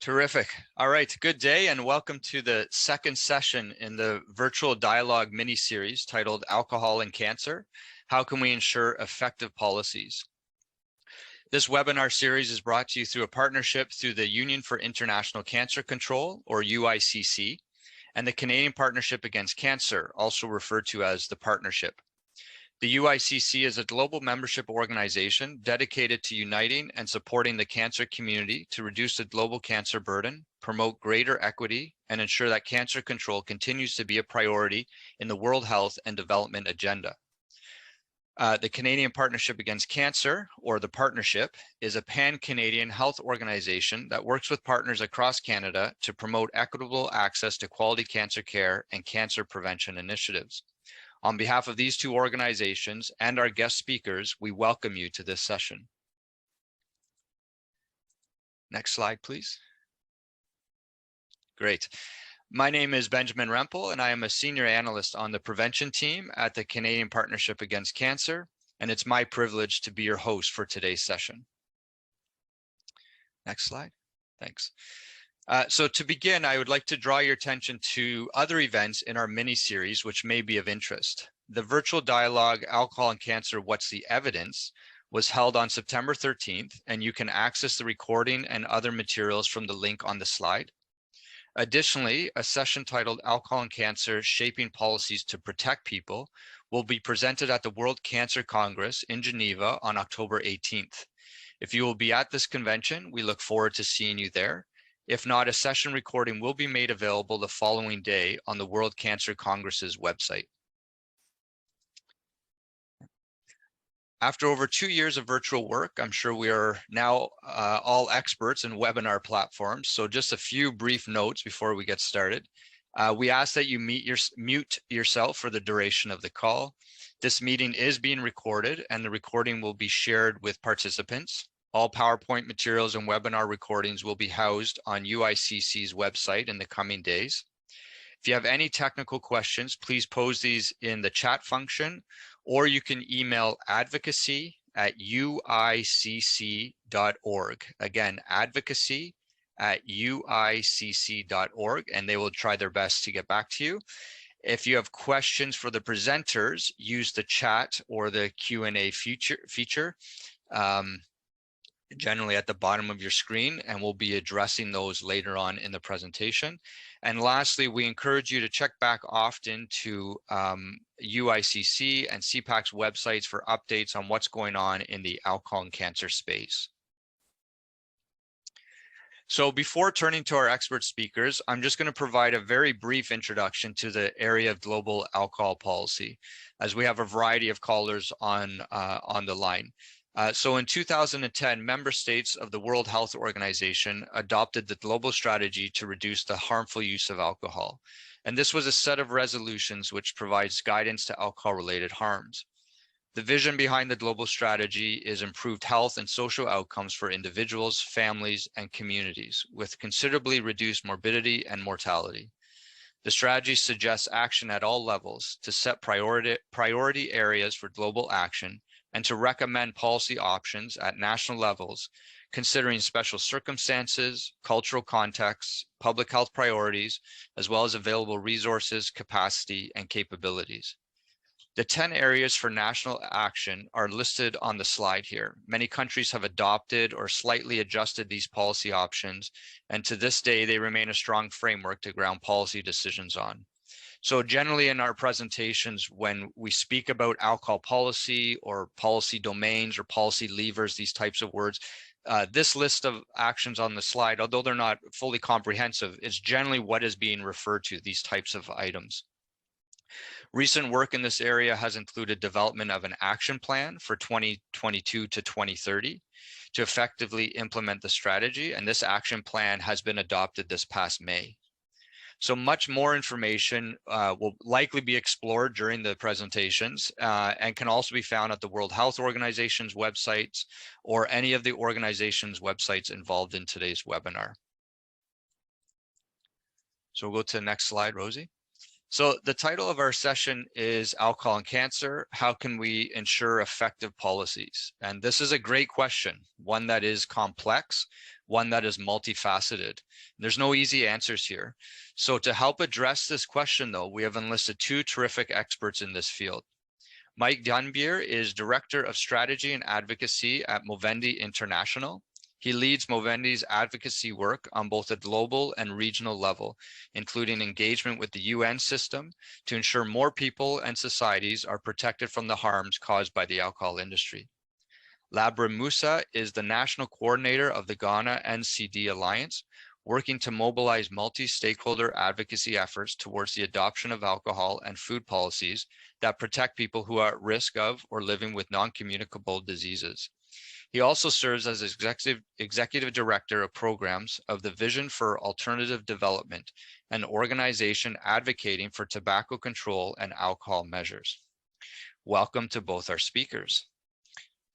Terrific. All right, good day and welcome to the second session in the virtual dialogue mini-series titled Alcohol and Cancer, How Can We Ensure Effective Policies? This webinar series is brought to you through a partnership through the Union for International Cancer Control, or UICC, and the Canadian Partnership Against Cancer, also referred to as the Partnership. The UICC is a global membership organization dedicated to uniting and supporting the cancer community to reduce the global cancer burden, promote greater equity, and ensure that cancer control continues to be a priority in the World Health and Development Agenda. The Canadian Partnership Against Cancer, or the Partnership, is a pan-Canadian health organization that works with partners across Canada to promote equitable access to quality cancer care and cancer prevention initiatives. On behalf of these two organizations and our guest speakers, we welcome you to this session. Next slide, please. Great. My name is Benjamin Rempel, and I am a senior analyst on the prevention team at the Canadian Partnership Against Cancer, and it's my privilege to be your host for today's session. Next slide. Thanks. So to begin, I would like to draw your attention to other events in our mini-series which may be of interest. The virtual dialogue, Alcohol and Cancer, What's the Evidence, was held on September 13th, and you can access the recording and other materials from the link on the slide. Additionally, a session titled Alcohol and Cancer, Shaping Policies to Protect People will be presented at the World Cancer Congress in Geneva on October 18th. If you will be at this convention, we look forward to seeing you there. If not, a session recording will be made available the following day on the World Cancer Congress's website. After over 2 years of virtual work, I'm sure we are now all experts in webinar platforms. So just a few brief notes before we get started. We ask that you mute yourself for the duration of the call. This meeting is being recorded and the recording will be shared with participants. All PowerPoint materials and webinar recordings will be housed on UICC's website in the coming days. If you have any technical questions, please pose these in the chat function, or you can email advocacy@uicc.org. Again, advocacy@uicc.org, and they will try their best to get back to you. If you have questions for the presenters, use the chat or the Q&A feature. Generally at the bottom of your screen, and we'll be addressing those later on in the presentation. And lastly, we encourage you to check back often to UICC and CPAC's websites for updates on what's going on in the alcohol and cancer space. So before turning to our expert speakers, I'm just going to provide a very brief introduction to the area of global alcohol policy, as we have a variety of callers on the line. So in 2010, member states of the World Health Organization adopted the global strategy to reduce the harmful use of alcohol. And this was a set of resolutions which provides guidance to alcohol-related harms. The vision behind the global strategy is improved health and social outcomes for individuals, families, and communities, with considerably reduced morbidity and mortality. The strategy suggests action at all levels to set priority areas for global action and to recommend policy options at national levels, considering special circumstances, cultural contexts, public health priorities, as well as available resources, capacity, and capabilities. The 10 areas for national action are listed on the slide here. Many countries have adopted or slightly adjusted these policy options, and to this day, they remain a strong framework to ground policy decisions on. So generally in our presentations, when we speak about alcohol policy or policy domains or policy levers, these types of words, this list of actions on the slide, although they're not fully comprehensive, is generally what is being referred to, these types of items. Recent work in this area has included development of an action plan for 2022 to 2030 to effectively implement the strategy, and this action plan has been adopted this past May. So much more information will likely be explored during the presentations and can also be found at the World Health Organization's websites or any of the organization's websites involved in today's webinar. So we'll go to the next slide, Rosie. So the title of our session is Alcohol and Cancer, How Can We Ensure Effective Policies? And this is a great question, one that is complex, one that is multifaceted. There's no easy answers here. So to help address this question though, we have enlisted two terrific experts in this field. Maik Dünnbier is Director of Strategy and Advocacy at Movendi International. He leads Movendi's advocacy work on both a global and regional level, including engagement with the UN system to ensure more people and societies are protected from the harms caused by the alcohol industry. Labra Musa is the National Coordinator of the Ghana NCD Alliance, working to mobilize multi-stakeholder advocacy efforts towards the adoption of alcohol and food policies that protect people who are at risk of or living with non-communicable diseases. He also serves as executive director of programs of the Vision for Alternative Development, an organization advocating for tobacco control and alcohol measures. Welcome to both our speakers.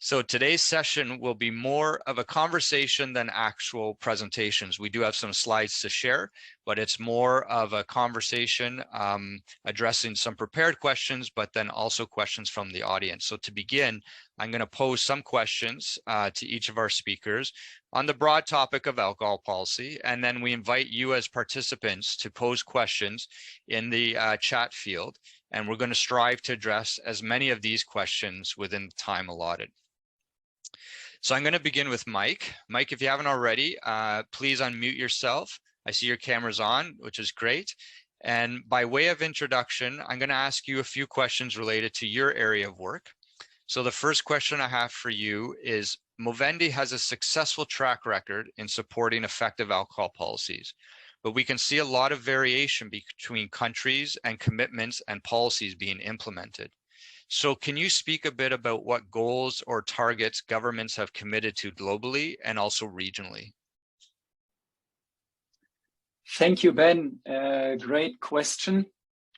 So today's session will be more of a conversation than actual presentations. We do have some slides to share, but it's more of a conversation addressing some prepared questions, but then also questions from the audience. So to begin, I'm going to pose some questions to each of our speakers on the broad topic of alcohol policy, and then we invite you as participants to pose questions in the chat field, and we're going to strive to address as many of these questions within the time allotted. So I'm going to begin with Mike. Mike, if you haven't already, please unmute yourself. I see your camera's on, which is great. And by way of introduction, I'm going to ask you a few questions related to your area of work. So the first question I have for you is, Movendi has a successful track record in supporting effective alcohol policies, but we can see a lot of variation between countries and commitments and policies being implemented. So can you speak a bit about what goals or targets governments have committed to globally and also regionally? Thank you, Ben. Great question.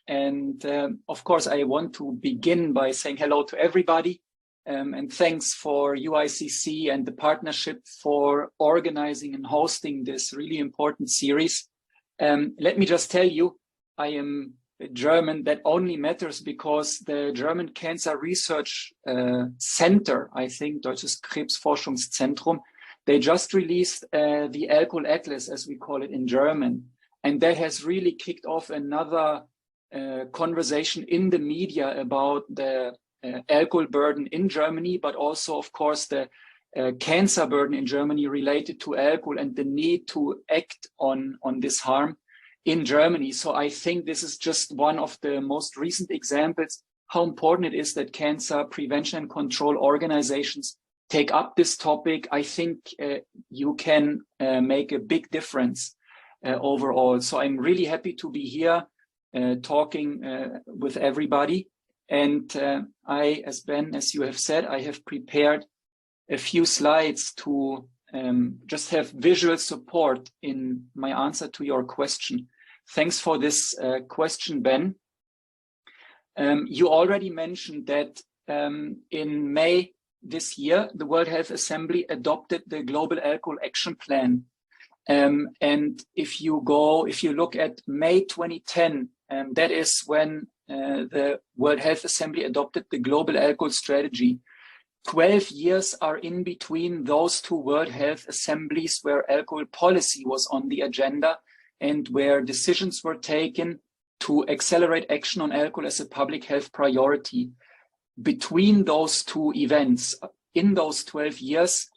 And of course, I want to begin by saying hello to everybody. And thanks for UICC and the partnership for organizing and hosting this really important series. Let me just tell you, I am German. That only matters because the German Cancer Research Center, I think, Deutsches Krebsforschungszentrum, they just released the Alcohol Atlas, as we call it in German. And that has really kicked off another conversation in the media about the alcohol burden in Germany, but also, of course, the cancer burden in Germany related to alcohol and the need to act on this harm in Germany. So I think this is just one of the most recent examples how important it is that cancer prevention and control organizations take up this topic. I think you can make a big difference overall. So I'm really happy to be here talking with everybody. And I, as Ben, as you have said, I have prepared a few slides to just have visual support in my answer to your question. Thanks for this question, Ben. You already mentioned that in May this year, the World Health Assembly adopted the Global Alcohol Action Plan. And if you look at May 2010, that is when the World Health Assembly adopted the Global Alcohol Strategy. 12 years are in between those two World Health Assemblies where alcohol policy was on the agenda and where decisions were taken to accelerate action on alcohol as a public health priority. Between those two events, in those 12 years,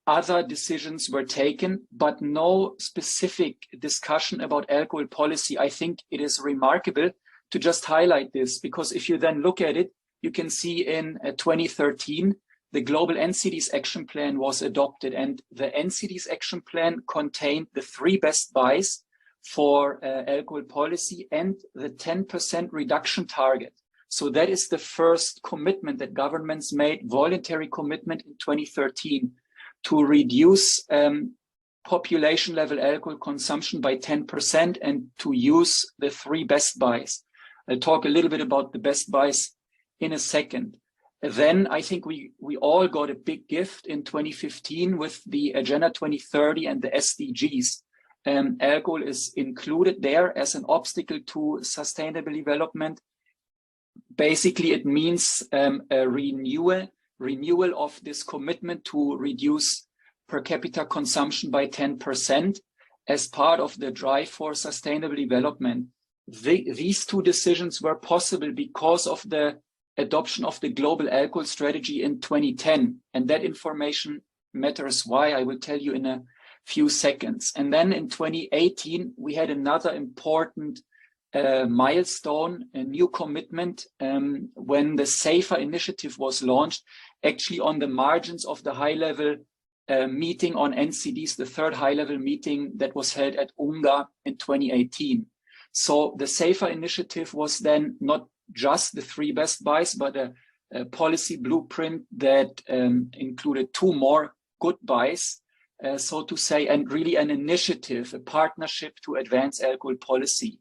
other decisions were taken, but no specific discussion about alcohol policy. I think it is remarkable to just highlight this, because if you then look at it, you can see in 2013, the Global NCD's Action Plan was adopted, and the NCD's Action Plan contained the 3 best buys for alcohol policy and the 10% reduction target. So that is the first commitment that governments made, voluntary commitment in 2013, to reduce population level alcohol consumption by 10% and to use the 3 best buys. I'll talk a little bit about the best buys in a second. Then I think we all got a big gift in 2015 with the Agenda 2030 and the SDGs. alcohol is included there as an obstacle to sustainable development. Basically, it means a renewal of this commitment to reduce per capita consumption by 10% as part of the drive for sustainable development. These two decisions were possible because of the adoption of the global alcohol strategy in 2010. And that information matters why, I will tell you in a few seconds. And then in 2018, we had another important milestone, a new commitment, when the SAFER initiative was launched, actually on the margins of the high-level meeting on NCDs, the third high-level meeting that was held at UNGA in 2018. So the SAFER initiative was then not just the 3 best buys, but a policy blueprint that included 2 more good buys, so to say, and really an initiative, a partnership to advance alcohol policy.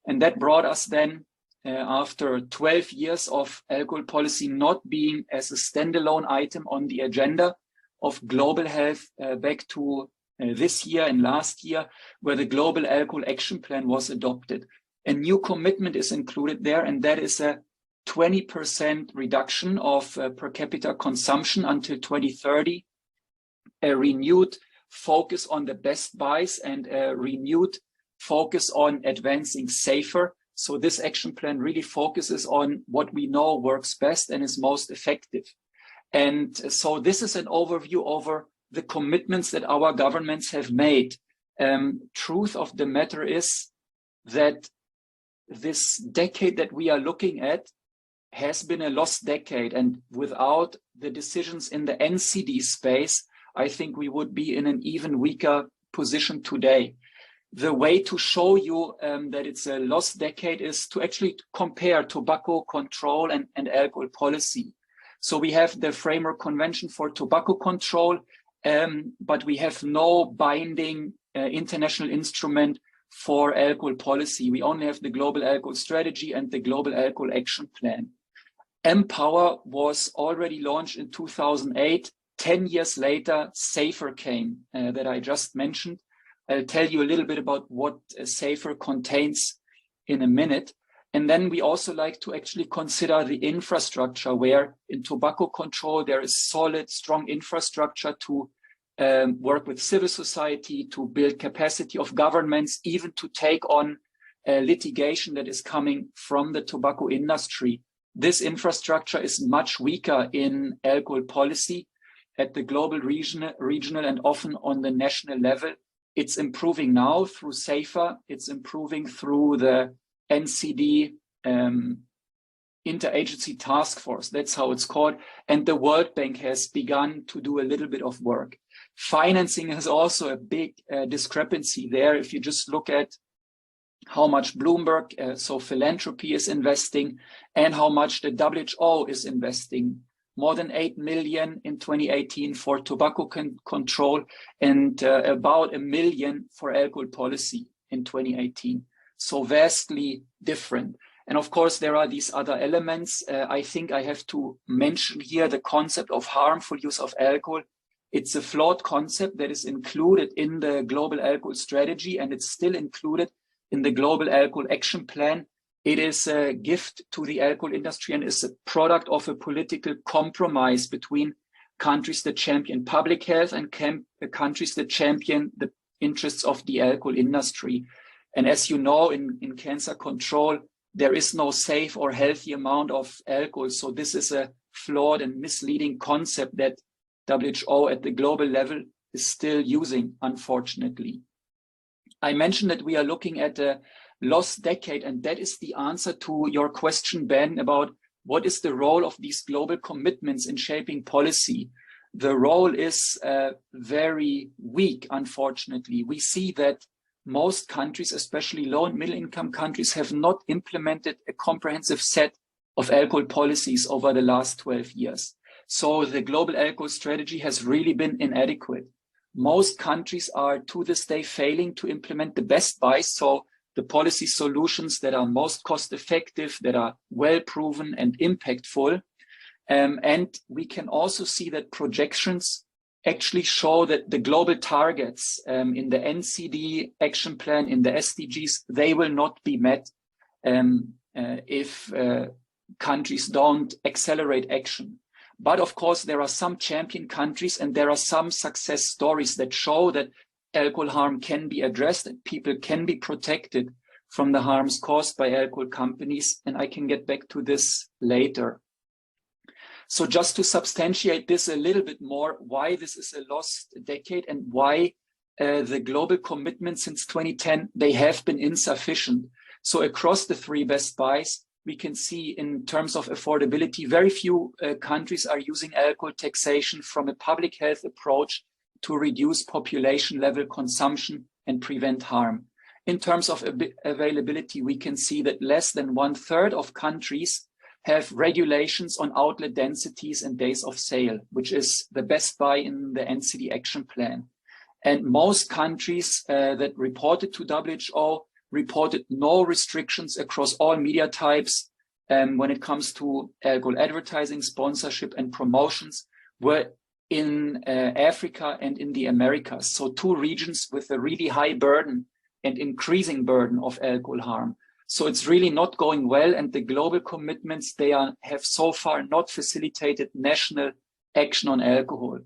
And that brought us then, after 12 years of alcohol policy not being as a standalone item on the agenda of global health, back to this year and last year, where the Global Alcohol Action Plan was adopted. A new commitment is included there, and that is a 20% reduction of per capita consumption until 2030, a renewed focus on the best buys, and a renewed focus on advancing SAFER. So this action plan really focuses on what we know works best and is most effective. And so this is an overview over the commitments that our governments have made. Truth of the matter is that this decade that we are looking at has been a lost decade. And without the decisions in the NCD space, I think we would be in an even weaker position today. The way to show you that it's a lost decade is to actually compare tobacco control and alcohol policy. So we have the Framework Convention for Tobacco Control, but we have no binding international instrument for alcohol policy. We only have the Global Alcohol Strategy and the Global Alcohol Action Plan. Empower was already launched in 2008. 10 years later, SAFER came, that I just mentioned. I'll tell you a little bit about what SAFER contains in a minute. And then we also like to actually consider the infrastructure, where in tobacco control, there is solid, strong infrastructure to work with civil society, to build capacity of governments, even to take on litigation that is coming from the tobacco industry. This infrastructure is much weaker in alcohol policy at the global, regional, and often on the national level. It's improving now through SAFER. It's improving through the NCD Interagency Task Force. That's how it's called. And the World Bank has begun to do a little bit of work. Financing is also a big discrepancy there. If you just look at how much Bloomberg, so philanthropy, is investing, and how much the WHO is investing. More than 8 million in 2018 for tobacco control, and about 1 million for alcohol policy in 2018. So vastly different. And of course, there are these other elements. I think I have to mention here the concept of harmful use of alcohol. It's a flawed concept that is included in the Global Alcohol Strategy, and it's still included in the Global Alcohol Action Plan. It is a gift to the alcohol industry and is a product of a political compromise between countries that champion public health and countries that champion the interests of the alcohol industry. And as you know, in cancer control, there is no safe or healthy amount of alcohol. So this is a flawed and misleading concept that WHO at the global level is still using, unfortunately. I mentioned that we are looking at a lost decade, and that is the answer to your question, Ben, about what is the role of these global commitments in shaping policy. The role is very weak, unfortunately. We see that most countries, especially low and middle income countries, have not implemented a comprehensive set of alcohol policies over the last 12 years. So the global alcohol strategy has really been inadequate. Most countries are to this day failing to implement the best buys, so the policy solutions that are most cost effective, that are well proven and impactful. And we can also see that projections actually show that the global targets in the NCD action plan, in the SDGs, they will not be met if countries don't accelerate action. But of course, there are some champion countries and there are some success stories that show that alcohol harm can be addressed and people can be protected from the harms caused by alcohol companies. And I can get back to this later. So just to substantiate this a little bit more, why this is a lost decade and why the global commitments since 2010, they have been insufficient. So across the 3 best buys, we can see in terms of affordability, very few countries are using alcohol taxation from a public health approach to reduce population level consumption and prevent harm. In terms of availability, we can see that less than 1/3 of countries have regulations on outlet densities and days of sale, which is the best buy in the NCD action plan. And most countries that reported to WHO reported no restrictions across all media types when it comes to alcohol advertising, sponsorship, and promotions were in Africa and in the Americas. So 2 regions with a really high burden and increasing burden of alcohol harm. So it's really not going well, and the global commitments, they have so far not facilitated national action on alcohol.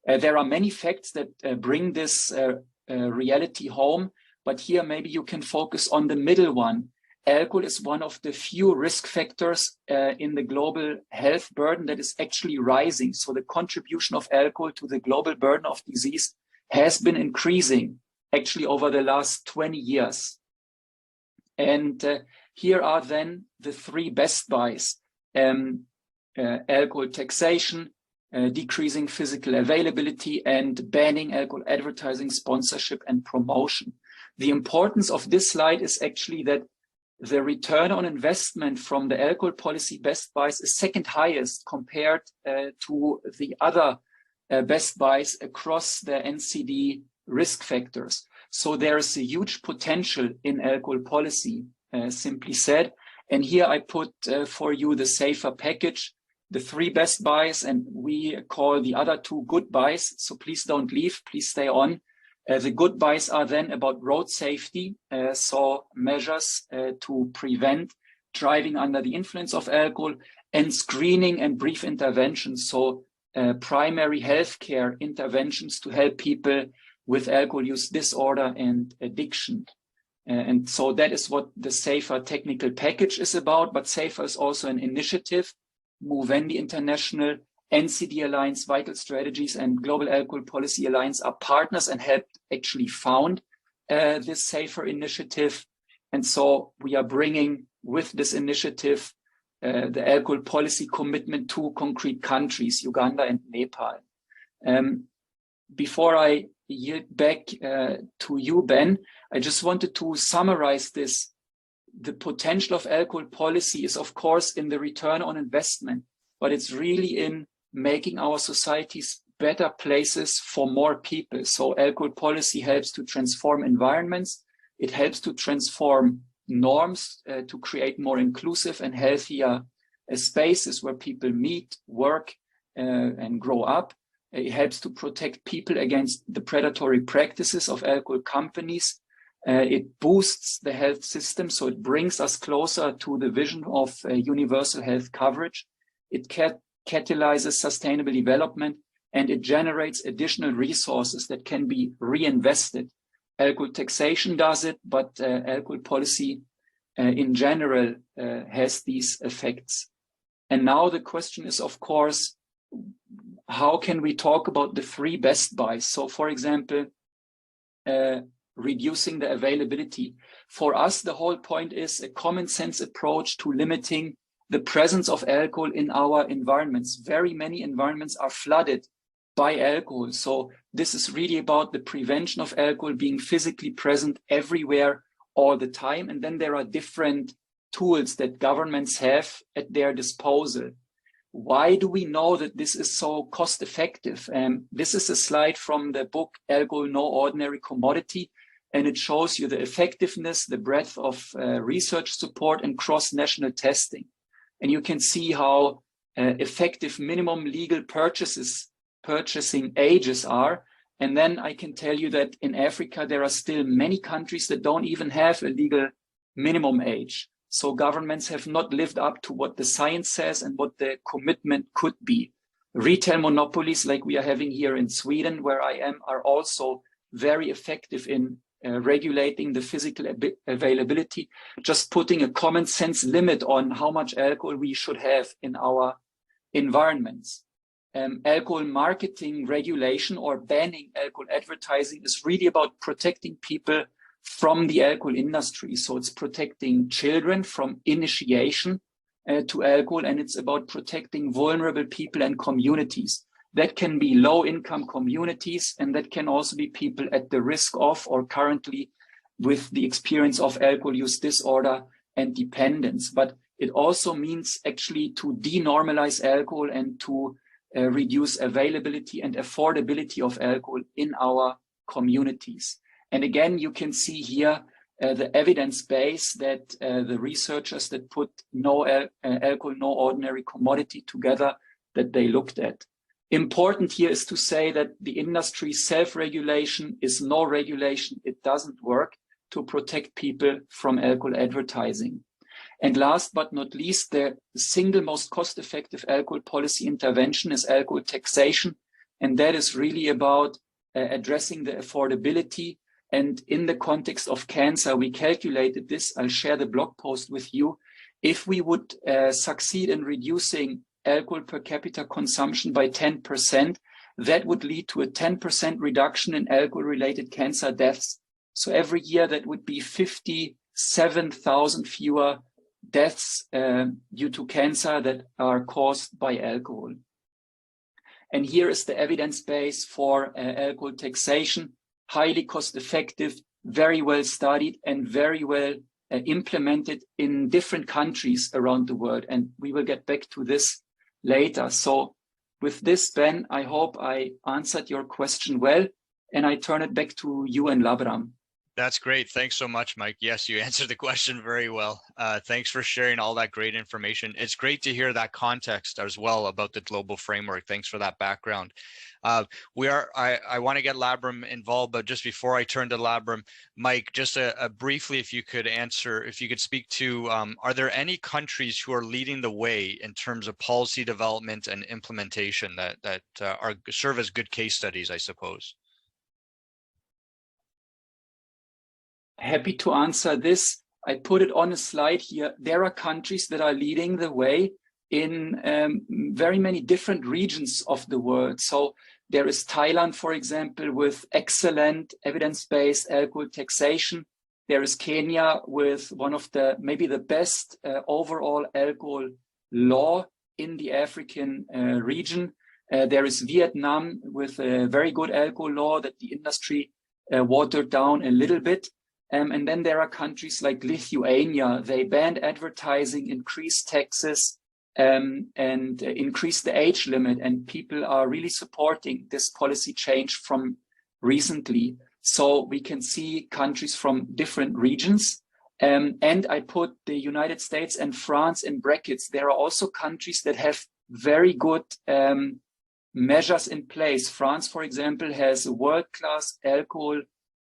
There are many facts that bring this reality home, but here maybe you can focus on the middle one. Alcohol is one of the few risk factors in the global health burden that is actually rising. So the contribution of alcohol to the global burden of disease has been increasing actually over the last 20 years. And here are then the 3 best buys: alcohol taxation, decreasing physical availability, and banning alcohol advertising, sponsorship, and promotion. The importance of this slide is actually that the return on investment from the alcohol policy best buys is second highest compared to the other best buys across the NCD risk factors. So there is a huge potential in alcohol policy, simply said. And here I put for you the safer package, the 3 best buys, and we call the other 2 good buys. So please don't leave, please stay on. The good buys are then about road safety, so measures to prevent driving under the influence of alcohol, and screening and brief interventions, so primary healthcare interventions to help people with alcohol use disorder and addiction. And so that is what the SAFER technical package is about, but SAFER is also an initiative. Movendi International, NCD Alliance, Vital Strategies, and Global Alcohol Policy Alliance are partners and helped actually found this SAFER initiative. And so we are bringing with this initiative the alcohol policy commitment to concrete countries, Uganda and Nepal. Before I yield back to you, Ben, I just wanted to summarize this. The potential of alcohol policy is, of course, in the return on investment, but it's really in making our societies better places for more people. So alcohol policy helps to transform environments. It helps to transform norms to create more inclusive and healthier spaces where people meet, work, and grow up. It helps to protect people against the predatory practices of alcohol companies. It boosts the health system, so it brings us closer to the vision of universal health coverage. It catalyzes sustainable development, and it generates additional resources that can be reinvested. Alcohol taxation does it, but alcohol policy in general has these effects. And now the question is, of course, how can we talk about the 3 best buys? So, for example, reducing the availability. For us, the whole point is a common sense approach to limiting the presence of alcohol in our environments. Very many environments are flooded by alcohol. So this is really about the prevention of alcohol being physically present everywhere all the time. And then there are different tools that governments have at their disposal. Why do we know that this is so cost effective? This is a slide from the book Alcohol No Ordinary Commodity, and it shows you the effectiveness, the breadth of research support and cross-national testing. And you can see how effective minimum legal purchases purchasing ages are. And then I can tell you that in Africa, there are still many countries that don't even have a legal minimum age. So governments have not lived up to what the science says and what the commitment could be. Retail monopolies like we are having here in Sweden, where I am, are also very effective in regulating the physical availability, just putting a common sense limit on how much alcohol we should have in our environments. Alcohol marketing regulation or banning alcohol advertising is really about protecting people from the alcohol industry. So it's protecting children from initiation to alcohol, and it's about protecting vulnerable people and communities. That can be low-income communities, and that can also be people at the risk of or currently with the experience of alcohol use disorder and dependence. But it also means actually to denormalize alcohol and to reduce availability and affordability of alcohol in our communities. And again, you can see here the evidence base that the researchers that put alcohol, no ordinary commodity together, that they looked at. Important here is to say that the industry self-regulation is no regulation. It doesn't work to protect people from alcohol advertising. And last but not least, the single most cost-effective alcohol policy intervention is alcohol taxation. And that is really about addressing the affordability. And in the context of cancer, we calculated this. I'll share the blog post with you. If we would succeed in reducing alcohol per capita consumption by 10%, that would lead to a 10% reduction in alcohol-related cancer deaths. So every year that would be 57,000 fewer deaths due to cancer that are caused by alcohol. And here is the evidence base for alcohol taxation, highly cost effective, very well studied, and very well implemented in different countries around the world. And we will get back to this later. So with this, Ben, I hope I answered your question well, and I turn it back to you and Labram. That's great. Thanks so much, Mike. Yes, you answered the question very well. Thanks for sharing all that great information. It's great to hear that context as well about the global framework. Thanks for that background. I want to get Labram involved, but just before I turn to Labram, Mike, just briefly, if you could speak to, are there any countries who are leading the way in terms of policy development and implementation that serve as good case studies, I suppose? Happy to answer this. I put it on a slide here. There are countries that are leading the way in very many different regions of the world. So there is Thailand, for example, with excellent evidence-based alcohol taxation. There is Kenya with one of maybe the best overall alcohol law in the African region. There is Vietnam with a very good alcohol law that the industry watered down a little bit. And then there are countries like Lithuania. They banned advertising, increased taxes, and increased the age limit. And people are really supporting this policy change from recently. So we can see countries from different regions. And I put the United States and France in brackets. There are also countries that have very good measures in place. France, for example, has a world-class alcohol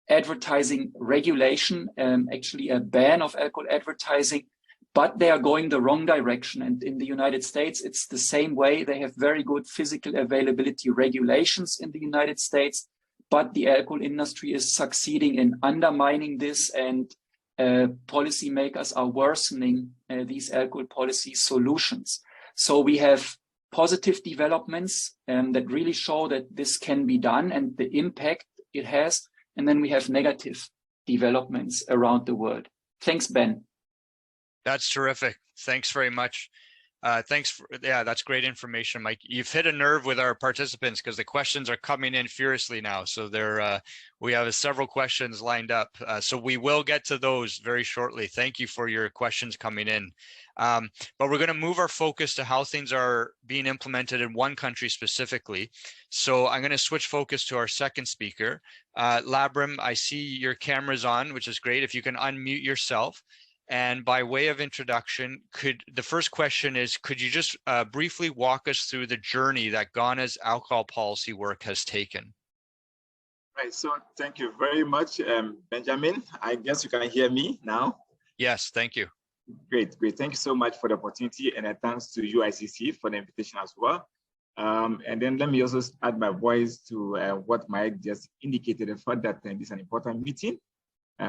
advertising regulation, actually a ban of alcohol advertising, but they are going the wrong direction. And in the United States, it's the same way. They have very good physical availability regulations in the United States, but the alcohol industry is succeeding in undermining this, and policymakers are worsening these alcohol policy solutions. So we have positive developments that really show that this can be done and the impact it has. And then we have negative developments around the world. Thanks, Ben. That's terrific. Thanks very much. That's great information, Mike. You've hit a nerve with our participants because the questions are coming in furiously now. So we have several questions lined up. So we will get to those very shortly. Thank you for your questions coming in. But we're going to move our focus to how things are being implemented in one country specifically. So I'm going to switch focus to our second speaker. Labram, I see your camera's on, which is great. If you can unmute yourself. And by way of introduction, the first question is, could you just briefly walk us through the journey that Ghana's alcohol policy work has taken? Right, so thank you very much, Benjamin. I guess you can hear me now. Yes, thank you. Great. Thank you so much for the opportunity, and thanks to UICC for the invitation as well. And then let me also add my voice to what Maik just indicated, the fact that this is an important meeting,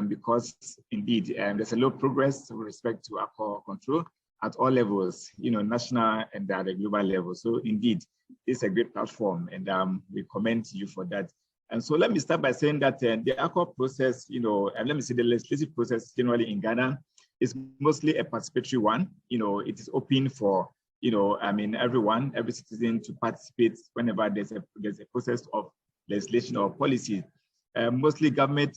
because indeed there's a lot of progress with respect to alcohol control at all levels, national and at the global level. So indeed, it's a great platform, and we commend you for that. And so let me start by saying that the alcohol process, and let me say the legislative process generally in Ghana is mostly a participatory one. It is open for, everyone, every citizen to participate whenever there's a process of legislation or policy. Mostly it's government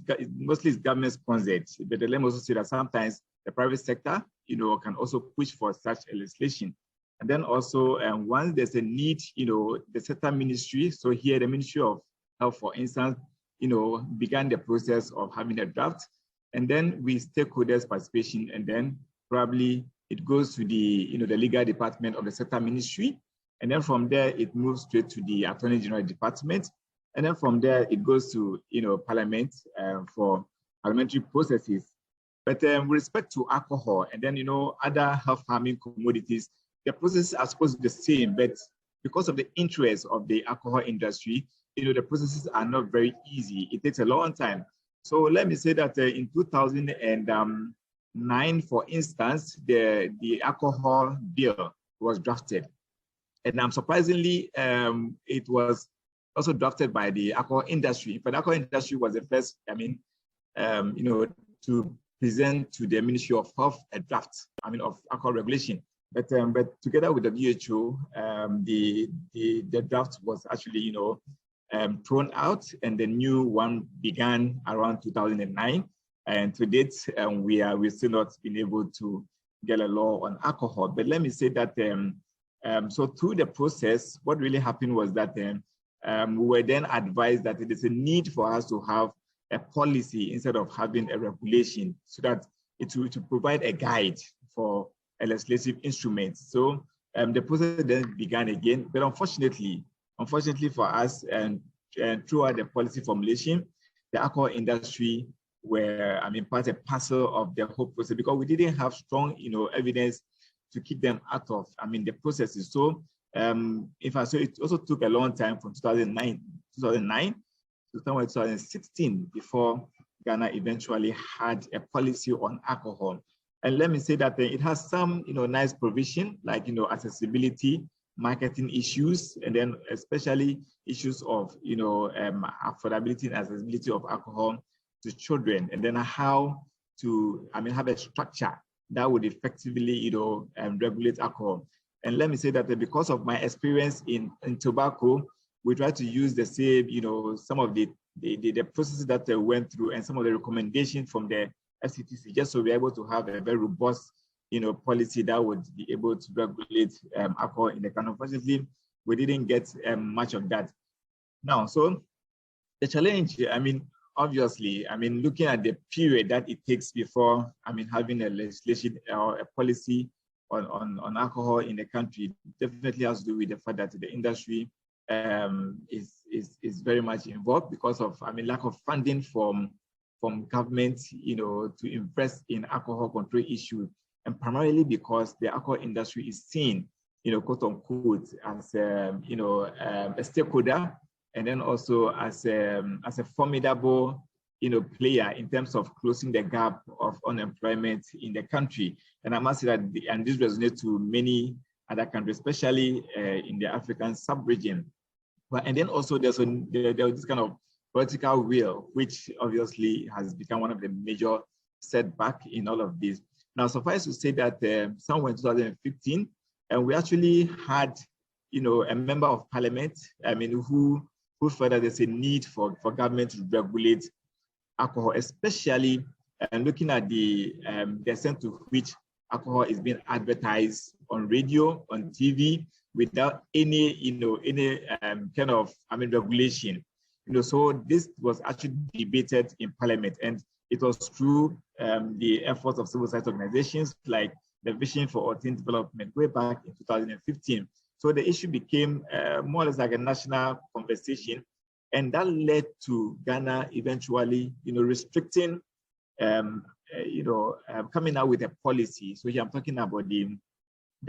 sponsored, but let me also say that sometimes the private sector, can also push for such a legislation. And then also, once there's a need, the sector ministry, so here the Ministry of Health, for instance, began the process of having a draft, and then with stakeholders' participation, and then probably it goes to the, the legal department of the sector ministry, and then from there it moves straight to the Attorney General Department, and then from there it goes to, Parliament for parliamentary processes. But with respect to alcohol and then, other health-harming commodities, the processes are supposed to be the same, but because of the interest of the alcohol industry, the processes are not very easy. It takes a long time. So let me say that in 2009, for instance, the alcohol bill was drafted. And surprisingly, it was also drafted by the alcohol industry. But the alcohol industry was the first, to present to the Ministry of Health a draft, of alcohol regulation. But together with the WHO, the draft was actually, thrown out, and the new one began around 2009. And to date, we've still not been able to get a law on alcohol. But let me say that, so through the process, what really happened was that we were then advised that it is a need for us to have a policy instead of having a regulation, so that it will provide a guide for a legislative instrument. So the process then began again, but unfortunately for us, and throughout the policy formulation, the alcohol industry were, part and parcel of the whole process, because we didn't have strong, evidence to keep them out of, the processes. So, it also took a long time from 2009 to 2016 before Ghana eventually had a policy on alcohol. And let me say that it has some, nice provision, like, accessibility, marketing issues, and then especially issues of, affordability and accessibility of alcohol to children, and then how to, have a structure that would effectively, regulate alcohol. And let me say that because of my experience in tobacco, we try to use the same, some of the processes that they went through and some of the recommendations from the FCTC, just so we're able to have a very robust, policy that would be able to regulate alcohol in the country. Unfortunately, we didn't get much of that. Now, so the challenge, obviously, looking at the period that it takes before, having a legislation or a policy on alcohol in the country, definitely has to do with the fact that the industry is very much involved because of, lack of funding from government, to invest in alcohol control issues, and primarily because the alcohol industry is seen, quote unquote, as a stakeholder, and then also as a formidable, player in terms of closing the gap of unemployment in the country. And I must say that, and this resonates to many other countries, especially in the African sub-region. But and then also there's this kind of political will, which obviously has become one of the major setbacks in all of this. Now, suffice to say that somewhere in 2015, and we actually had, a member of parliament, who felt that there's a need for government to regulate alcohol, especially looking at the extent to which alcohol is being advertised on radio, on TV, without any, kind of, regulation. So this was actually debated in Parliament, and it was through the efforts of civil society organizations like the Vision for Authentic Development way back in 2015. So the issue became more or less like a national conversation, and that led to Ghana eventually, restricting, coming out with a policy. So here I'm talking about the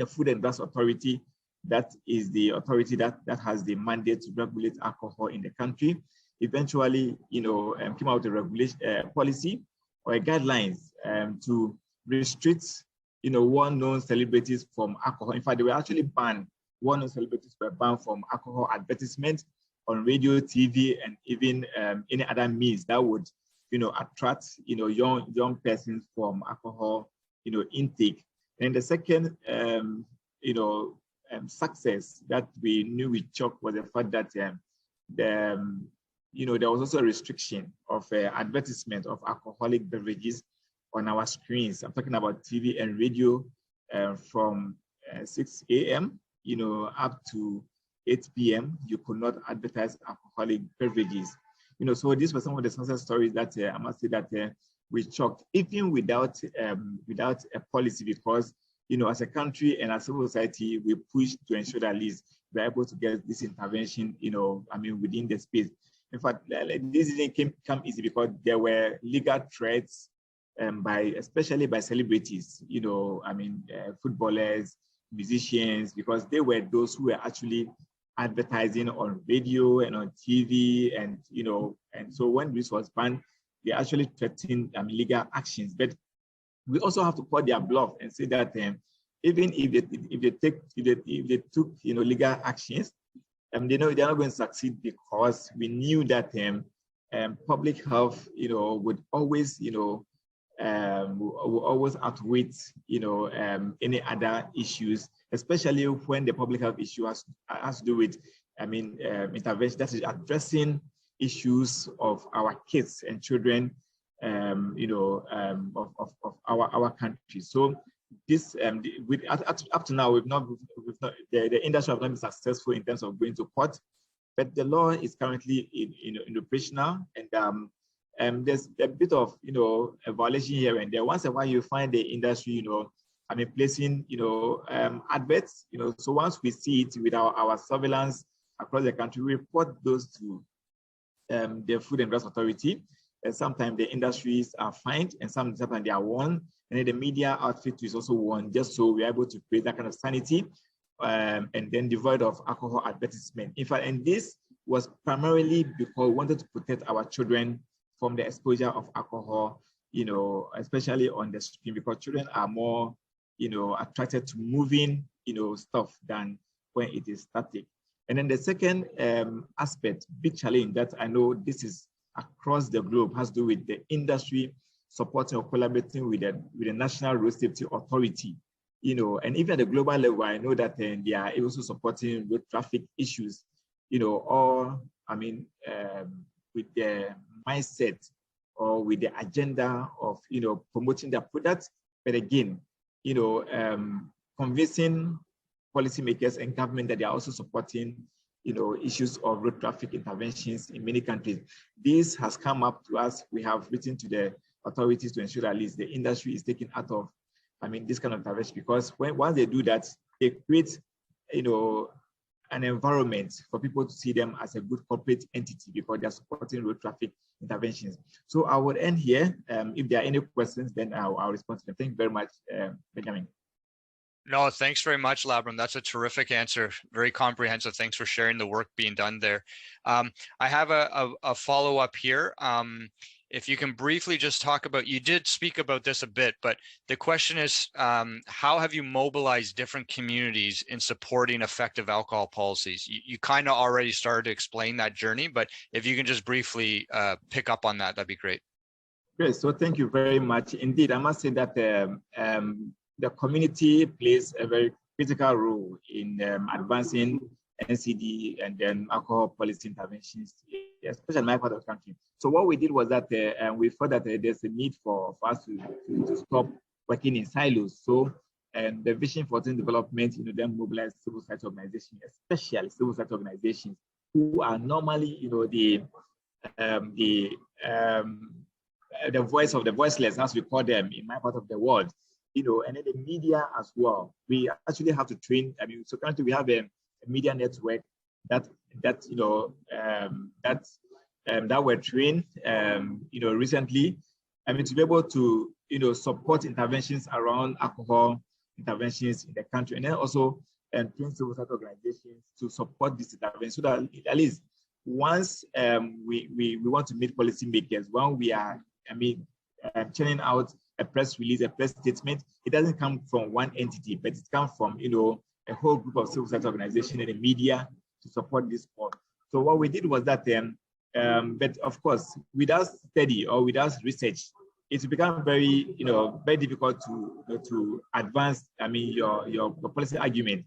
Food and Drugs Authority. That is the authority that has the mandate to regulate alcohol in the country. Eventually, came out with a regulation policy or guidelines to restrict, well-known celebrities from alcohol. In fact, they were actually banned. Well-known celebrities were banned from alcohol advertisement on radio, TV, and even any other means that would, attract, young persons from alcohol, intake. And the second, success that we knew with CHOC was the fact that there was also a restriction of advertisement of alcoholic beverages on our screens. I'm talking about TV and radio from 6 a.m. Up to 8 p.m. You could not advertise alcoholic beverages. So these were some of the success stories that I must say that we CHOC, even without a policy, because as a country and as civil society, we pushed to ensure that at least we're able to get this intervention, within the space. In fact, this didn't come easy because there were legal threats especially by celebrities, footballers, musicians, because they were those who were actually advertising on radio and on TV, and so when this was banned, they actually threatened legal actions. But we also have to call their bluff and say that even if they took legal actions, they know they're not going to succeed, because we knew that public health would always outweigh any other issues, especially when the public health issue has to do with intervention that is addressing issues of our kids and children of our country. So this up to now, the industry have not been successful in terms of going to court, but the law is currently in operational, and there's a bit of a violation here and there. Once in a while, you find the industry placing adverts. So once we see it with our surveillance across the country, we report those to the Food and Drugs Authority. And sometimes the industries are fined, and sometimes they are warned, and then the media outfit is also warned, just so we're able to create that kind of sanity, and then devoid of alcohol advertisement. In fact, and this was primarily because we wanted to protect our children from the exposure of alcohol, especially on the screen, because children are more, attracted to moving, stuff than when it is static. And then the second aspect, big challenge that I know this is across the globe, has to do with the industry supporting or collaborating with the National Road Safety Authority, and even at the global level, I know that they are also supporting road traffic issues, with the mindset or with the agenda of, promoting their products, but again, convincing policymakers and government that they are also supporting issues of road traffic interventions in many countries. This has come up to us. We have written to the authorities to ensure that at least the industry is taken out of, this kind of intervention, because once they do that, they create, an environment for people to see them as a good corporate entity because they're supporting road traffic interventions. So I would end here. If there are any questions, then I'll respond to them. Thank you very much, Benjamin. No, thanks very much, Labram. That's a terrific answer. Very comprehensive. Thanks for sharing the work being done there. I have a follow-up here. If you can briefly just talk about, you did speak about this a bit, but the question is, how have you mobilized different communities in supporting effective alcohol policies? You kind of already started to explain that journey, but if you can just briefly pick up on that, that'd be great. Great. So thank you very much. Indeed, I must say that the community plays a very critical role in advancing NCD and then alcohol policy interventions, especially in my part of the country. So what we did was that we thought that there's a need for us to stop working in silos. So the Vision for Development, then mobilized civil society organizations, especially civil society organizations, who are normally, the voice of the voiceless, as we call them in my part of the world, you know, and then the media as well. We actually have to train. I mean, so currently we have a media network that you know that were trained, you know, recently. I mean, to be able to, you know, support interventions around alcohol interventions in the country, and then also train civil society organizations to support this intervention, so that at least once we want to meet policymakers, when we are, I mean, churning out a press release, a press statement, it doesn't come from one entity, but it comes from, you know, a whole group of civil society organizations and the media to support this cause. So what we did was that, but of course, without study or without research, it's become very, you know, very difficult to advance, I mean, your policy argument.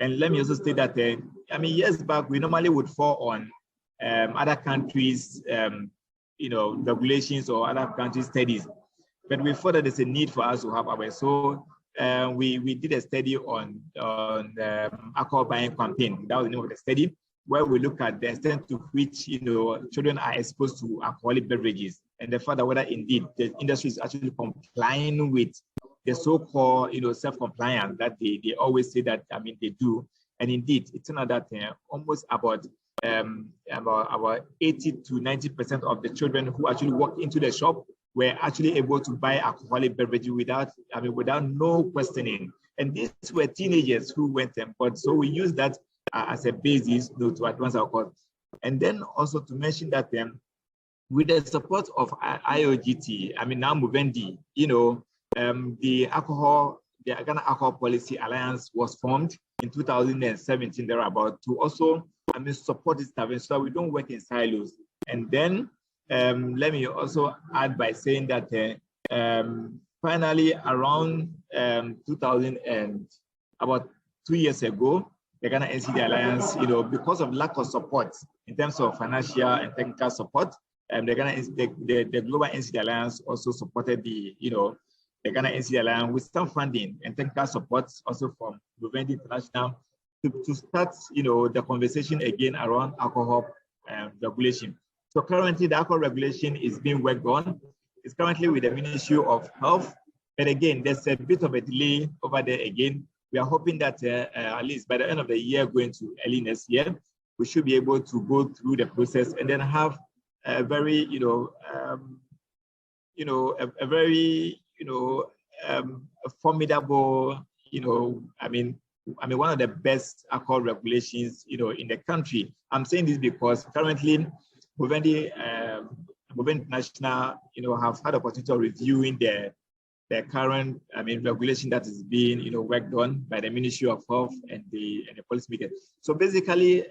And let me also state that, I mean, years back, we normally would fall on other countries, you know, regulations or other countries' studies. But we thought that there's a need for us to have ours. So we did a study on alcohol buying campaign. That was the name of the study, where we look at the extent to which, you know, children are exposed to alcoholic beverages, and the fact that whether indeed the industry is actually complying with the so-called, you know, self-compliance that they always say that, I mean, they do. And indeed, it turned out that almost about 80 to 90% of the children who actually walk into the shop were actually able to buy alcoholic beverages without no questioning. And these were teenagers who went and bought. So we use that as a basis, you know, to advance our cause. And then also to mention that with the support of IOGT, I mean, now Movendi, you know, the Ghana Alcohol Policy Alliance was formed in 2017 thereabout to also, I mean, support this intervention so that we don't work in silos. And then let me also add by saying that finally around 2000 and about 2 years ago, the Ghana NCD Alliance, you know, because of lack of support in terms of financial and technical support, the Global NCD Alliance also supported the, you know, the Ghana NCD Alliance with some funding and technical support also from Movendi International to start, you know, the conversation again around alcohol regulation. So currently the alcohol regulation is being worked on. It's currently with the Ministry of Health. But again, there's a bit of a delay over there again. We are hoping that at least by the end of the year, going to early next year, we should be able to go through the process and then have a very, a very, a formidable, I mean, one of the best alcohol regulations, in the country. I'm saying this because currently, Movendi International, have had the opportunity of reviewing the current, regulation that is being, worked on by the Ministry of Health and the policymakers. So basically,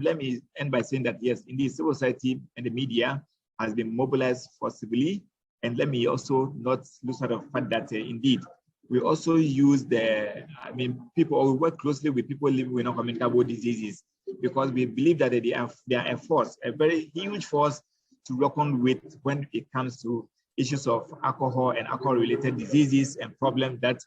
let me end by saying that yes, indeed, civil society and the media has been mobilized forcibly. And let me also not lose sight of the fact that indeed, we also use people, or we work closely with people living with non-communicable diseases, because we believe that they are a force, a very huge force to reckon with when it comes to issues of alcohol and alcohol-related diseases and problems that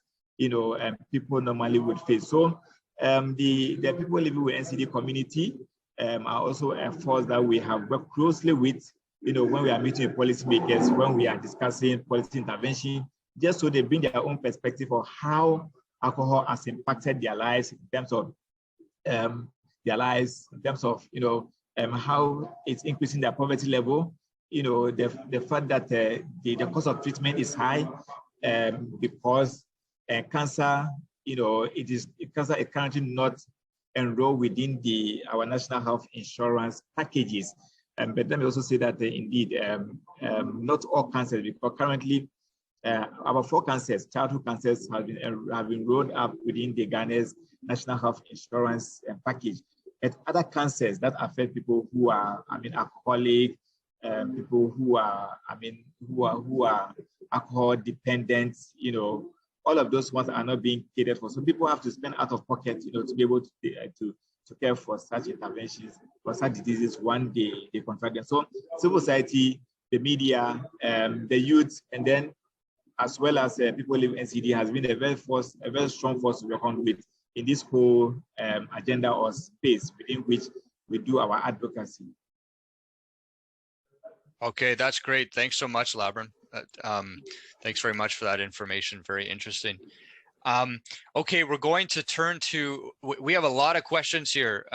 people normally would face. So the people living with NCD community are also a force that we have worked closely with, when we are meeting with policymakers, when we are discussing policy intervention, just so they bring their own perspective of how alcohol has impacted their lives in terms of how it's increasing their poverty level. The fact that the cost of treatment is high because cancer, cancer is currently not enrolled within our national health insurance packages. But let me also say that indeed, not all cancers, because currently about 4 cancers, childhood cancers, have been rolled up within the Ghana's national health insurance package. And other cancers that affect people who are, alcoholic, people who are, who are alcohol dependent, all of those ones are not being catered for. So people have to spend out of pocket, to be able to care for such interventions, for such diseases when they contract them. So civil society, the media, the youth, and then as well as people living in NCD has been a very strong force to reckon with in this whole agenda or space within which we do our advocacy. Okay, that's great. Thanks so much, Labram. Thanks very much for that information. Very interesting. Okay, we're going to turn to, we have a lot of questions here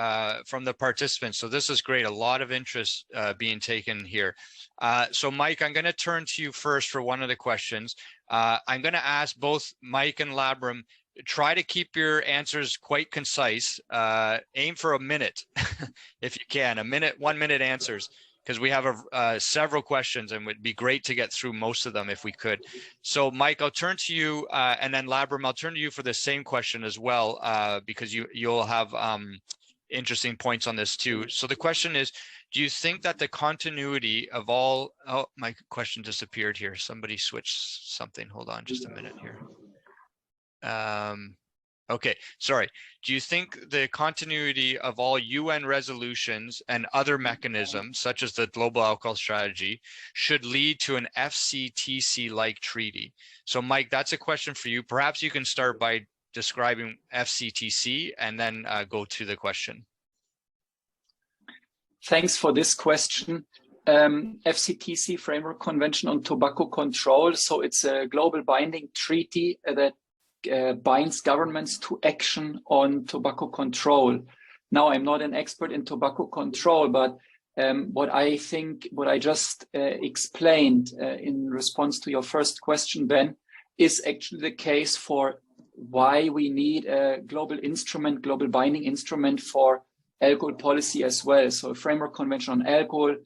from the participants. So this is great. A lot of interest being taken here. So Mike, I'm going to turn to you first for one of the questions. I'm going to ask both Mike and Labram, try to keep your answers quite concise. Aim for a minute, if you can, 1 minute answers, because we have several questions and it would be great to get through most of them if we could. So Mike, I'll turn to you, and then Labram, I'll turn to you for the same question as well, because you'll have interesting points on this too. So the question is, do you think that the continuity of all, oh, my question disappeared here. Somebody switched something. Hold on just a minute here. Okay, sorry. Do you think the continuity of all UN resolutions and other mechanisms, such as the Global Alcohol Strategy, should lead to an FCTC-like treaty? So Mike, that's a question for you. Perhaps you can start by describing FCTC and then go to the question. Thanks for this question. FCTC, Framework Convention on Tobacco Control. So it's a global binding treaty that binds governments to action on tobacco control. Now, I'm not an expert in tobacco control, but what I just explained in response to your first question, Ben, is actually the case for why we need a global binding instrument for alcohol policy as well. So a framework convention on alcohol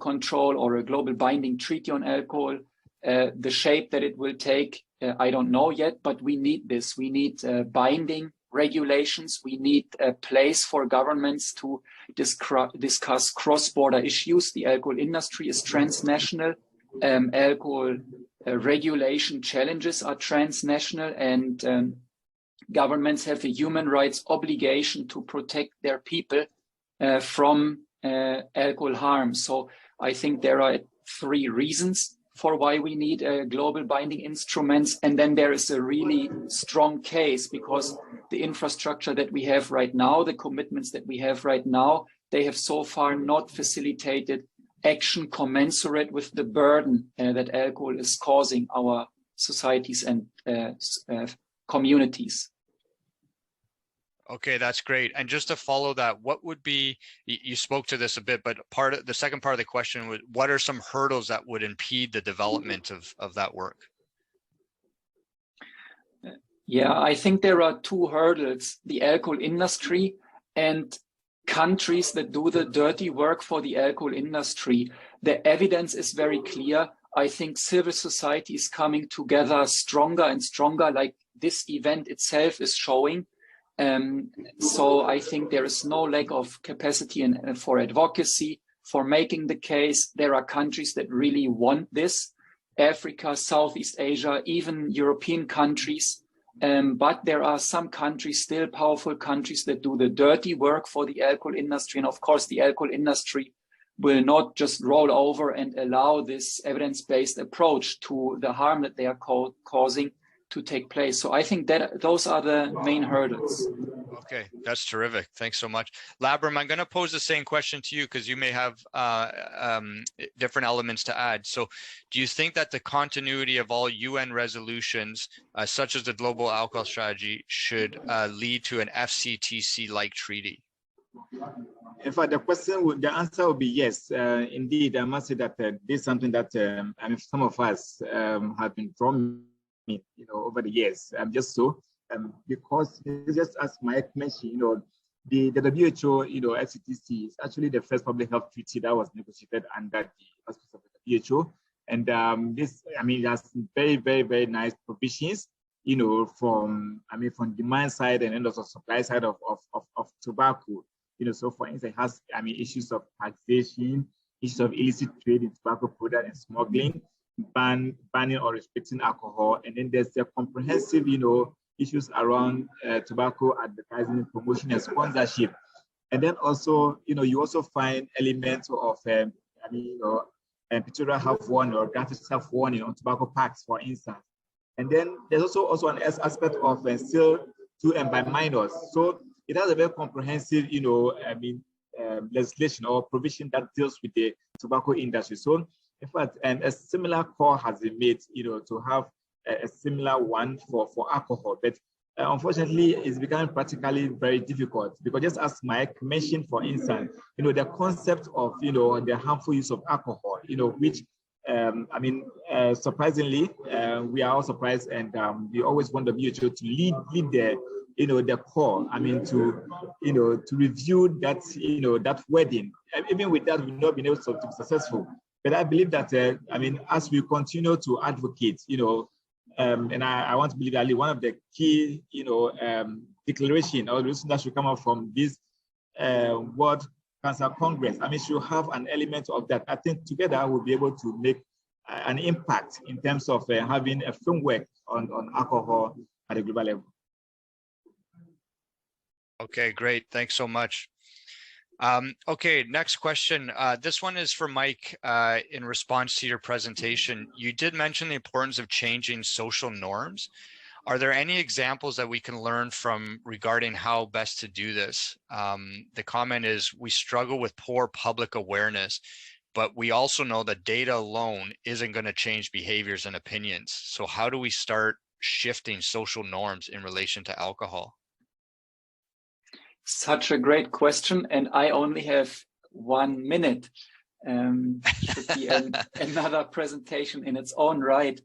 control, or a global binding treaty on alcohol. The shape that it will take, I don't know yet, but we need this. We need binding regulations. We need a place for governments to discuss cross-border issues. The alcohol industry is transnational. Alcohol regulation challenges are transnational, and governments have a human rights obligation to protect their people from alcohol harm. So I think there are 3 reasons for why we need global binding instruments. And then there is a really strong case, because the infrastructure that we have right now, the commitments that we have right now, they have so far not facilitated action commensurate with the burden that alcohol is causing our societies and communities. Okay, that's great. And just to follow that, what would be, you spoke to this a bit, but the second part of the question was, what are some hurdles that would impede the development of that work? Yeah, I think there are 2 hurdles: the alcohol industry and countries that do the dirty work for the alcohol industry. The evidence is very clear. I think civil society is coming together stronger and stronger, like this event itself is showing. So I think there is no lack of capacity for advocacy, for making the case. There are countries that really want this: Africa, Southeast Asia, even European countries. But there are some countries, still powerful countries, that do the dirty work for the alcohol industry. And of course, the alcohol industry will not just roll over and allow this evidence-based approach to the harm that they are causing to take place. So I think that those are the main hurdles. Okay, that's terrific. Thanks so much. Labram, I'm going to pose the same question to you, because you may have different elements to add. So do you think that the continuity of all UN resolutions, such as the Global Alcohol Strategy, should lead to an FCTC-like treaty? In fact, the answer would be yes. Indeed, I must say that this is something that some of us have been from over the years. Because just as Mike mentioned, the WHO, FCTC is actually the first public health treaty that was negotiated under the auspices of the WHO. And this, it has very, very, very nice provisions, from demand side and also supply side of tobacco. So for instance, it has, issues of taxation, issues of illicit trade in tobacco product and smuggling, banning or restricting alcohol, and then there's the comprehensive, issues around tobacco advertising, promotion, and sponsorship. And then also, you also find elements of, pictorial health warning or graphic health warning on tobacco packs, for instance. And then there's also an aspect of sale to and by minors. So it has a very comprehensive, legislation or provision that deals with the tobacco industry. So, in fact, a similar call has been made, to have a similar one for alcohol, but unfortunately, it's becoming practically very difficult because, just as Mike mentioned, for instance, the concept of the harmful use of alcohol, which surprisingly, we are all surprised, and we always want the WHO to lead the call. To review that, that wording. Even with that, we've not been able to be successful. But I believe that, as we continue to advocate, and I want to believe that one of the key, declaration or reason that should come out from this World Cancer Congress, should have an element of that. I think together we'll be able to make an impact in terms of having a framework on alcohol at a global level. Okay, great. Thanks so much. Okay, next question. This one is for Mike. In response to your presentation, you did mention the importance of changing social norms. Are there any examples that we can learn from regarding how best to do this? The comment is, we struggle with poor public awareness, but we also know that data alone isn't going to change behaviors and opinions. So how do we start shifting social norms in relation to alcohol? Such a great question, and I only have 1 minute. Should be another presentation in its own right.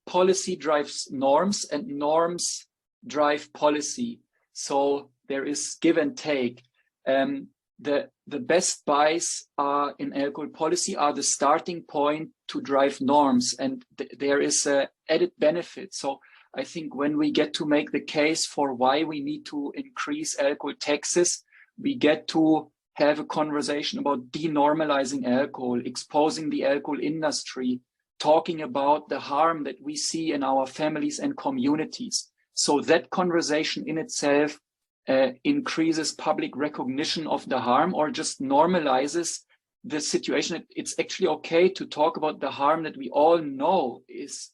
Policy drives norms, and norms drive policy. So there is give and take. The best buys are in alcohol policy are the starting point to drive norms, and there is a added benefit. So I think when we get to make the case for why we need to increase alcohol taxes, we get to have a conversation about denormalizing alcohol, exposing the alcohol industry, talking about the harm that we see in our families and communities. So that conversation in itself increases public recognition of the harm, or just normalizes the situation. It's actually okay to talk about the harm that we all know is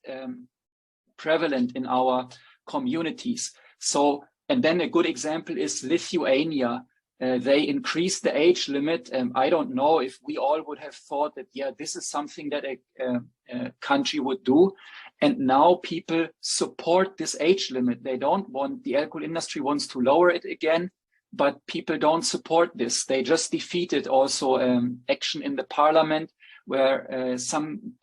prevalent in our communities. So, and then a good example is Lithuania. They increased the age limit. I don't know if we all would have thought that, yeah, this is something that a country would do. And now people support this age limit. They don't want, the alcohol industry wants to lower it again, but people don't support this. They just defeated also action in the parliament where some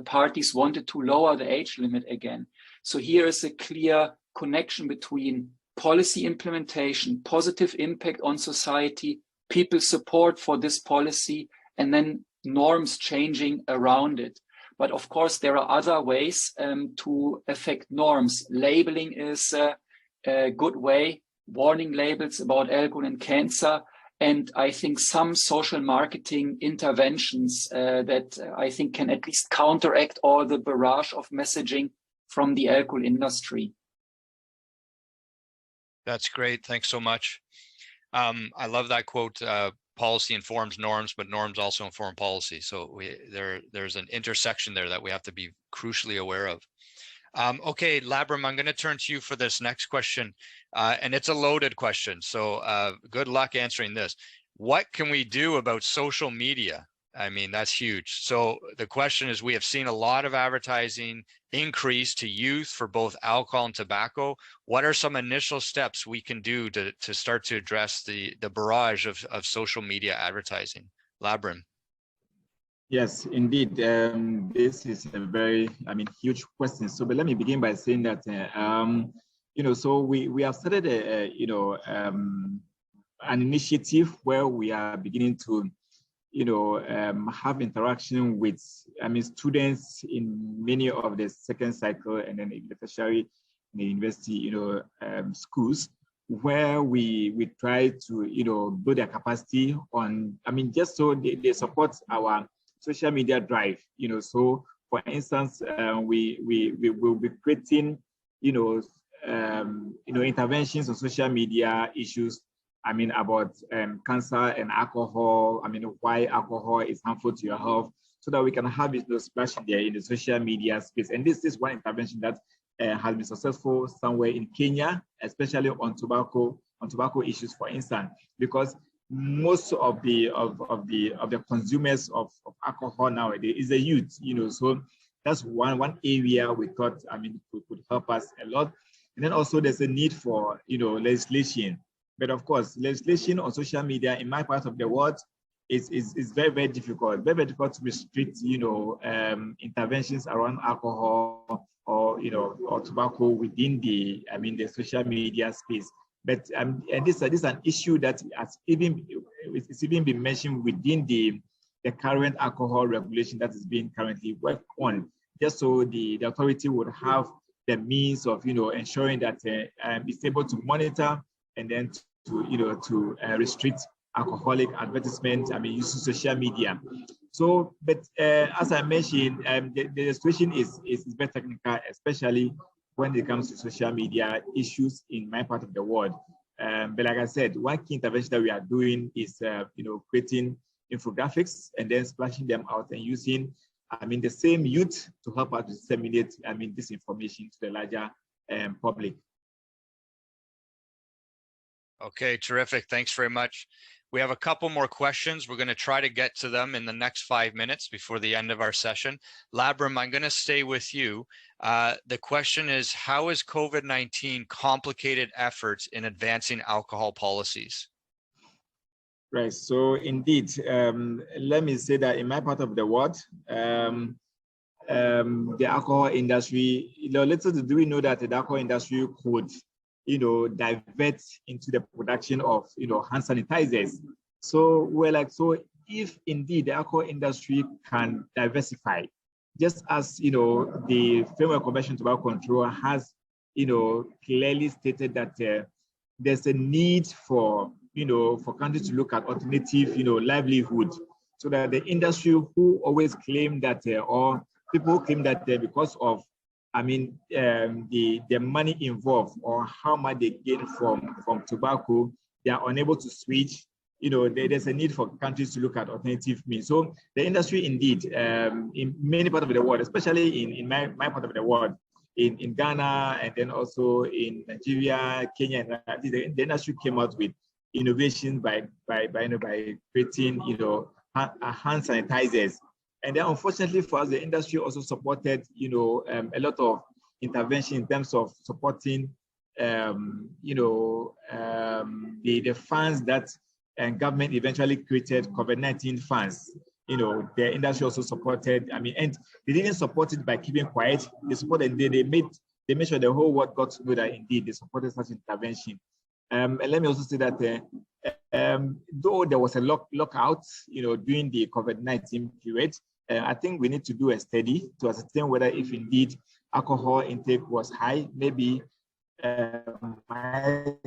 parties wanted to lower the age limit again. So here is a clear connection between policy implementation, positive impact on society, people support for this policy, and then norms changing around it. But of course, there are other ways to affect norms. Labeling is a good way, warning labels about alcohol and cancer. And I think some social marketing interventions that I think can at least counteract all the barrage of messaging from the alcohol industry. That's great. Thanks so much. I love that quote, policy informs norms, but norms also inform policy. So there's an intersection there that we have to be crucially aware of. Okay, Labram, I'm going to turn to you for this next question. And it's a loaded question. So good luck answering this. What can we do about social media? I mean, that's huge. So the question is, we have seen a lot of advertising increase to youth for both alcohol and tobacco. What are some initial steps we can do to start to address the barrage of social media advertising? Labram. Yes, indeed. This is a very, huge question. So, but let me begin by saying that, so we have started an initiative where we are beginning to have interaction with, students in many of the second cycle and then in the tertiary, in the university, schools, where we try to, build their capacity on, just so they support our social media drive, so for instance, we will be creating, interventions on social media issues, about cancer and alcohol, why alcohol is harmful to your health, so that we can have it splashing there in the social media space. And this is one intervention that has been successful somewhere in Kenya, especially on tobacco issues, for instance, because most of the consumers of alcohol nowadays is the youth, so that's one area we thought, could help us a lot. And then also there's a need for, legislation. But of course, legislation on social media in my part of the world is very, very difficult. Very, very difficult to restrict, interventions around alcohol or, or tobacco within the social media space. But and this is an issue that has even been mentioned within the current alcohol regulation that is being currently worked on, just so the authority would have the means of ensuring that it's able to monitor and then to restrict alcoholic advertisement, using social media. So, but as I mentioned, the situation is very technical, especially when it comes to social media issues in my part of the world. But like I said, one key intervention that we are doing is, creating infographics and then splashing them out and using, the same youth to help us disseminate, this information to the larger public. Okay, terrific. Thanks very much. We have a couple more questions. We're going to try to get to them in the next 5 minutes before the end of our session. Labram, I'm going to stay with you. The question is, how has COVID-19 complicated efforts in advancing alcohol policies? Right. So indeed, let me say that in my part of the world, the alcohol industry, little do we know that the alcohol industry could divert into the production of, hand sanitizers. So we're like, so if indeed the alcohol industry can diversify, just as, the Framework Convention on Tobacco Control has, clearly stated that there's a need for, for countries to look at alternative, livelihood, so that the industry who always claim that, or people claim that because of the money involved or how much they gain from tobacco, they are unable to switch. There's a need for countries to look at alternative means. So the industry indeed, in many parts of the world, especially in my part of the world, in Ghana and then also in Nigeria, Kenya, and the industry came out with innovation by creating, hand sanitizers. And then, unfortunately for us, the industry also supported, a lot of intervention in terms of supporting, the funds that government eventually created, COVID-19 funds. The industry also supported. And they didn't support it by keeping quiet. They supported. They made sure the whole world got to know that indeed they supported such intervention. And let me also say that though there was a lockout, during the COVID-19 period, I think we need to do a study to ascertain whether if indeed alcohol intake was high, maybe might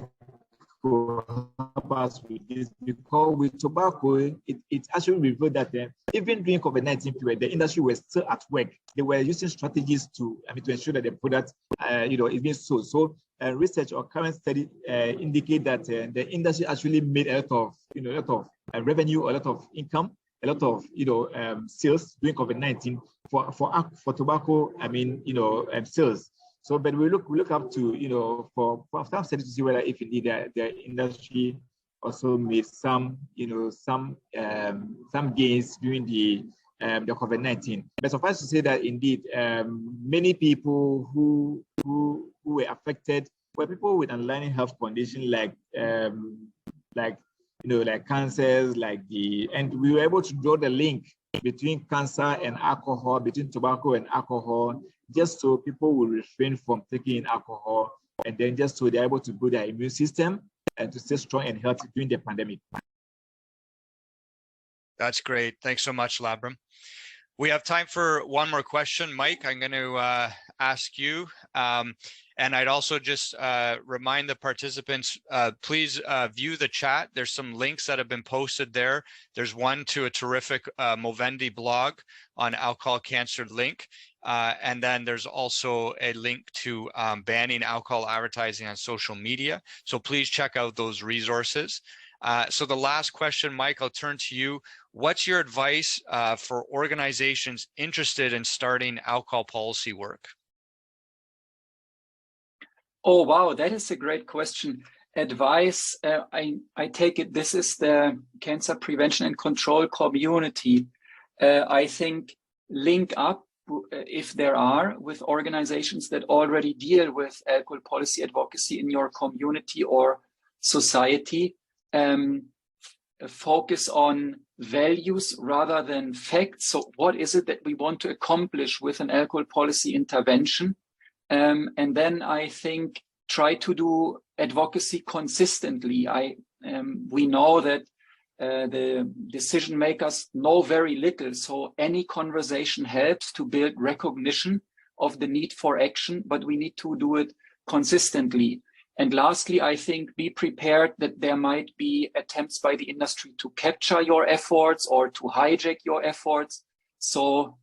help us with this, because with tobacco, it actually revealed that even during COVID-19 period, the industry was still at work. They were using strategies to ensure that the product, is being sold. So research or current study indicate that the industry actually made a lot of revenue, a lot of income, a lot of sales during COVID-19 for tobacco. Sales. So, but we look up to for some studies to see whether if indeed the industry also made some gains during the COVID-19. But suffice to say that indeed many people who were affected were people with underlying health conditions like cancers, and we were able to draw the link between cancer and alcohol, between tobacco and alcohol, just so people will refrain from taking alcohol, and then just so they're able to build their immune system and to stay strong and healthy during the pandemic. That's great. Thanks so much, Labram. We have time for one more question. Mike, I'm going to ask you. And I'd also just remind the participants, please view the chat. There's some links that have been posted there. There's one to a terrific Movendi blog on alcohol cancer link. And then there's also a link to banning alcohol advertising on social media. So please check out those resources. So the last question, Mike, I'll turn to you. What's your advice for organizations interested in starting alcohol policy work? Oh, wow, that is a great question. advice, I take it this is the cancer prevention and control community. I think link up, if there are, with organizations that already deal with alcohol policy advocacy in your community or society. Focus on values rather than facts. So what is it that we want to accomplish with an alcohol policy intervention? And then I think try to do advocacy consistently. We know that the decision makers know very little, so any conversation helps to build recognition of the need for action, but we need to do it consistently. And lastly, I think be prepared that there might be attempts by the industry to capture your efforts or to hijack your efforts. So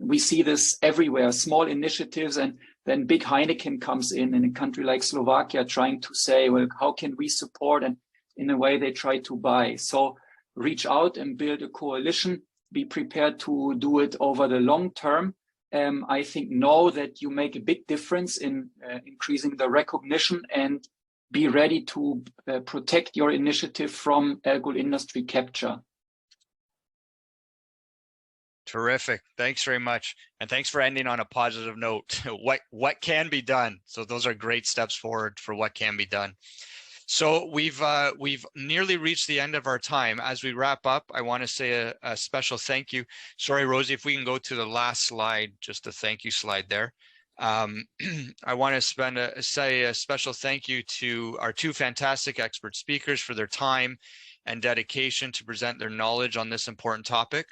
we see this everywhere, small initiatives, and then big Heineken comes in a country like Slovakia trying to say, well, how can we support? And in a way they try to buy. So reach out and build a coalition, be prepared to do it over the long term. I think know that you make a big difference in increasing the recognition, and be ready to protect your initiative from alcohol industry capture. Terrific. Thanks very much. And thanks for ending on a positive note. What can be done? So those are great steps forward for what can be done. So we've nearly reached the end of our time. As we wrap up, I want to say a special thank you. Sorry, Rosie, if we can go to the last slide, just a thank you slide there. I want to say a special thank you to our two fantastic expert speakers for their time and dedication to present their knowledge on this important topic.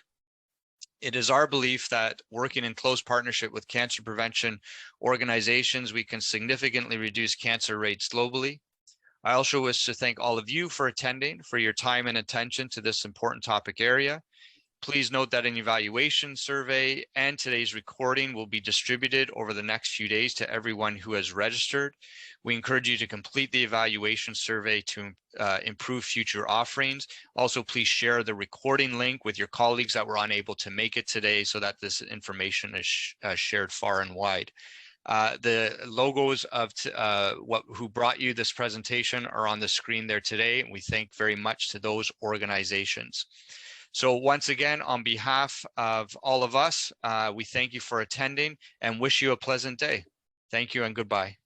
It is our belief that working in close partnership with cancer prevention organizations, we can significantly reduce cancer rates globally. I also wish to thank all of you for attending, for your time and attention to this important topic area. Please note that an evaluation survey and today's recording will be distributed over the next few days to everyone who has registered. We encourage you to complete the evaluation survey to improve future offerings. Also, please share the recording link with your colleagues that were unable to make it today so that this information is shared far and wide. The logos of who brought you this presentation are on the screen there today, and we thank very much to those organizations. So once again, on behalf of all of us, we thank you for attending and wish you a pleasant day. Thank you and goodbye.